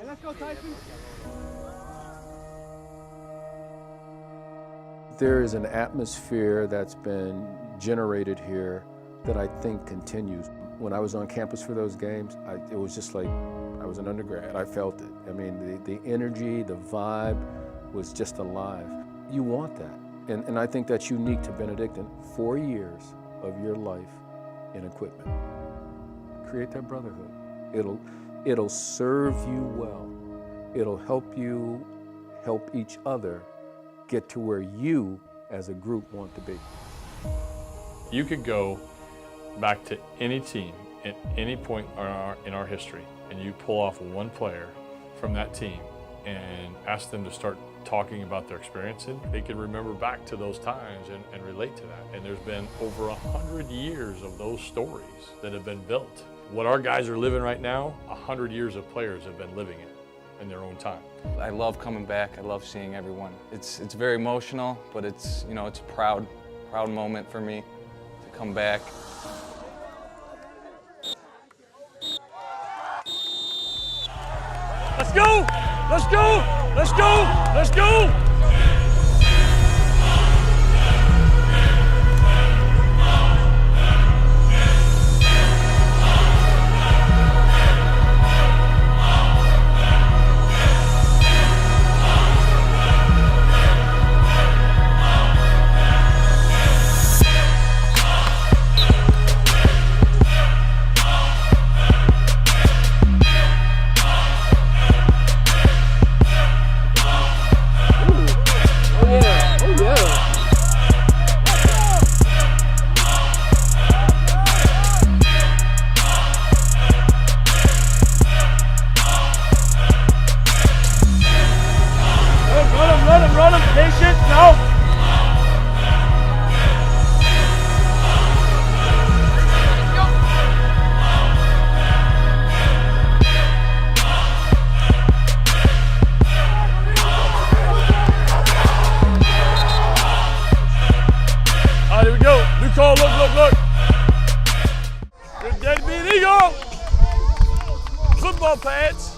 Let's go, Tyson. There is an atmosphere that's been generated here that I think continues. When I was on campus for those games, it was just like I was an undergrad. I felt it. I mean, the energy, the vibe was just alive. You want that. And I think that's unique to Benedictine. 4 years of your life in equipment. Create that brotherhood. It'll serve you well. It'll help you help each other get to where you as a group want to be. You could go back to any team at any point in our history and you pull off one player from that team and ask them to start talking about their experience, and they can remember back to those times and relate to that. And there's been over 100 years of those stories that have been built. What our guys are living right now, 100 years of players have been living it in their own time. I love coming back. I love seeing everyone. It's very emotional, but it's a proud moment for me to come back. Let's go! Let's go! Let's go! Let's go! Run him, patient, no. All right, here we go. New call, look. Good deadbeat eagle. Football pads.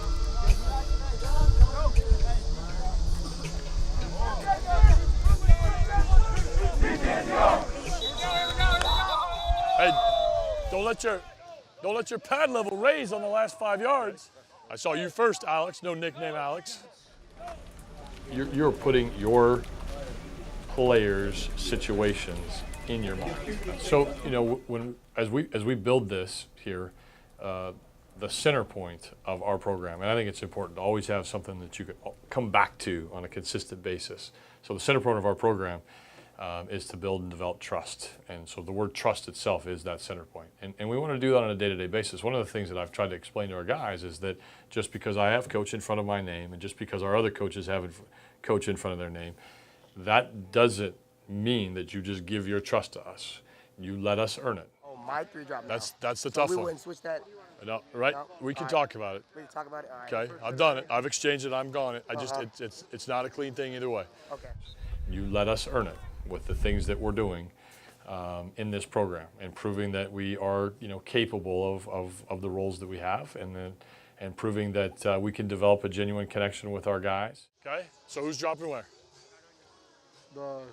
Hey, don't let your pad level raise on the last 5 yards. I saw you first, Alex. No nickname, Alex. You're putting your players' situations in your mind. So as we build this here, the center point of our program, and I think it's important to always have something that you can come back to on a consistent basis. So the center point of our program is to build and develop trust. And so the word trust itself is that center point. And we want to do that on a day-to-day basis. One of the things that I've tried to explain to our guys is that just because I have coach in front of my name and just because our other coaches have coach in front of their name, that doesn't mean that you just give your trust to us. You let us earn it. Oh, my 3-drop now. That's the So tough we one. wouldn't switch that? No, right? No? We can All right. talk about it. We can talk about it? All right. Okay, I've done it. I've exchanged it. I'm gone it. I just it's not a clean thing either way. Okay. You let us earn it with the things that we're doing in this program and proving that we are capable of the roles that we have, and proving that we can develop a genuine connection with our guys. Okay, so who's dropping where? The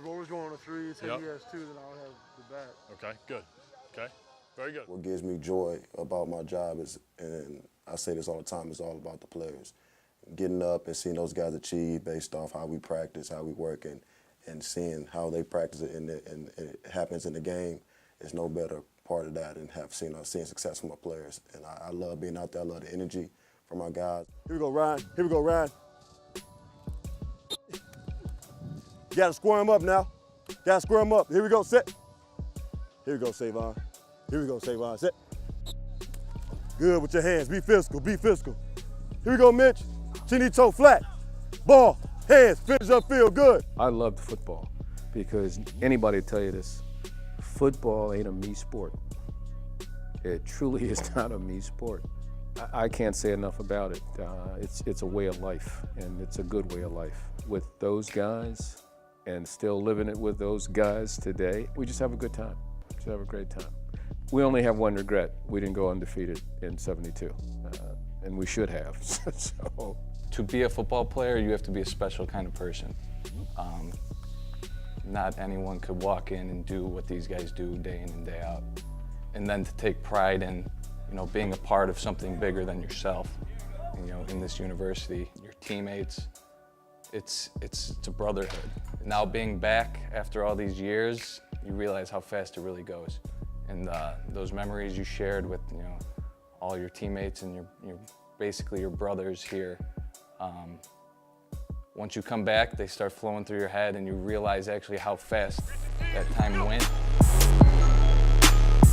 roller's going on a 3, Teddy has 2, then I'll have the bat. Okay, good. Okay, very good. What gives me joy about my job is, and I say this all the time, is all about the players. Getting up and seeing those guys achieve based off how we practice, how we work, and seeing how they practice it and it happens in the game is no better part of that than seeing success from our players. And I love being out there. I love the energy from our guys. Here we go, Ryan. Here we go, Ryan. You gotta square him up now. Gotta square him up. Here we go, sit. Here we go, Savon. Here we go, Savon, sit. Good with your hands, be physical, be physical. Here we go, Mitch. Chinny toe flat. Ball, hands, finish up field, good. I loved football because anybody will tell you this, football ain't a me sport. It truly is not a me sport. I can't say enough about it. It's a way of life, and it's a good way of life. With those guys, and still living it with those guys today, we just have a good time. Just have a great time. We only have one regret. We didn't go undefeated in '72. and we should have. So. To be a football player, you have to be a special kind of person. Not anyone could walk in and do what these guys do day in and day out. And then to take pride in, being a part of something bigger than yourself, in this university, your teammates, it's a brotherhood. Now being back after all these years, you realize how fast it really goes. And those memories you shared with, all your teammates and your basically your brothers here, once you come back, they start flowing through your head and you realize actually how fast that time went.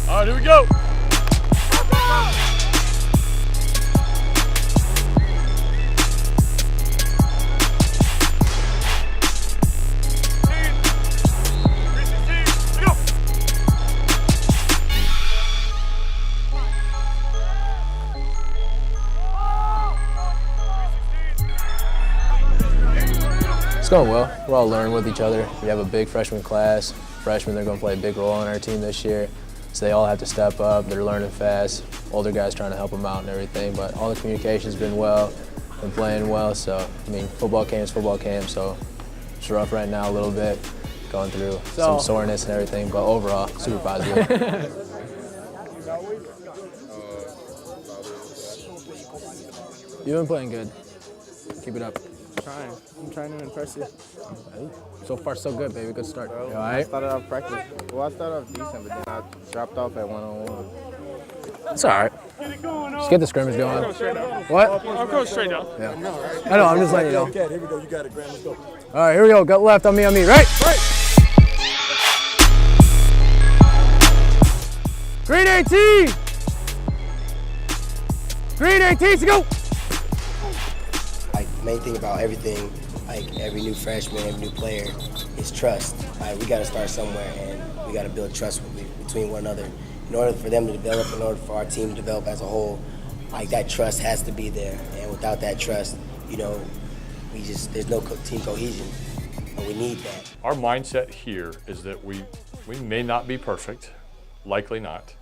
All right, here we go. It's going well. We're all learning with each other. We have a big freshman class. Freshmen, they're going to play a big role on our team this year. So they all have to step up. They're learning fast. Older guys trying to help them out and everything. But all the communication's been well, been playing well. So, football camp is football camp. So it's rough right now a little bit, going through some soreness and everything. But overall, super positive. You've been playing good. Keep it up. I'm trying to impress you. So far, so good, baby. Good start. You all I right? started off practice. Well, I started off decent, but then I dropped off at one-on-one. It's all right. Just get the scrimmage going. What? I'll go straight down. Yeah. I know, I'm just letting you know. Okay, here we go. You got it, Graham. Let's go. All right, here we go. Got left on me, right? Green 18! Green 18, let's go! Like, the main thing about everything, like every new freshman, every new player, is trust. Like, we got to start somewhere, and we got to build trust between one another. In order for them to develop, in order for our team to develop as a whole, like, that trust has to be there. And without that trust, there's no team cohesion, and we need that. Our mindset here is that we may not be perfect, likely not,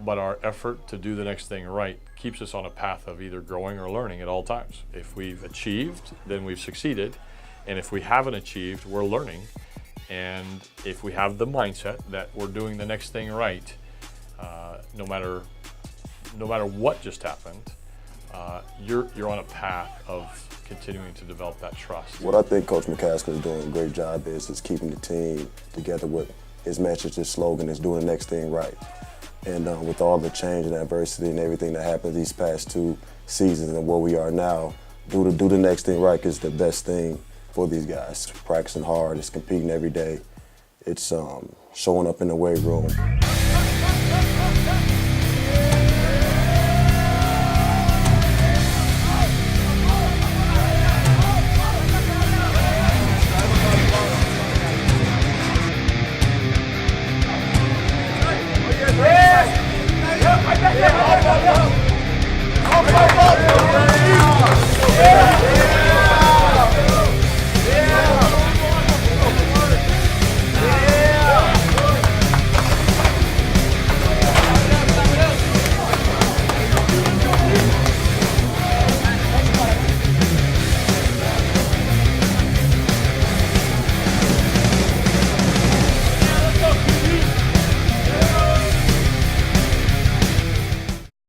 but our effort to do the next thing right keeps us on a path of either growing or learning at all times. If we've achieved, then we've succeeded. And if we haven't achieved, we're learning. And if we have the mindset that we're doing the next thing right, no matter what just happened, you're on a path of continuing to develop that trust. What I think Coach McCaskill is doing a great job is keeping the team together with his message, his slogan is doing the next thing right. And with all the change and adversity and everything that happened these past 2 seasons and where we are now, do the next thing right is the best thing for these guys. Practicing hard, it's competing every day. It's showing up in the weight room.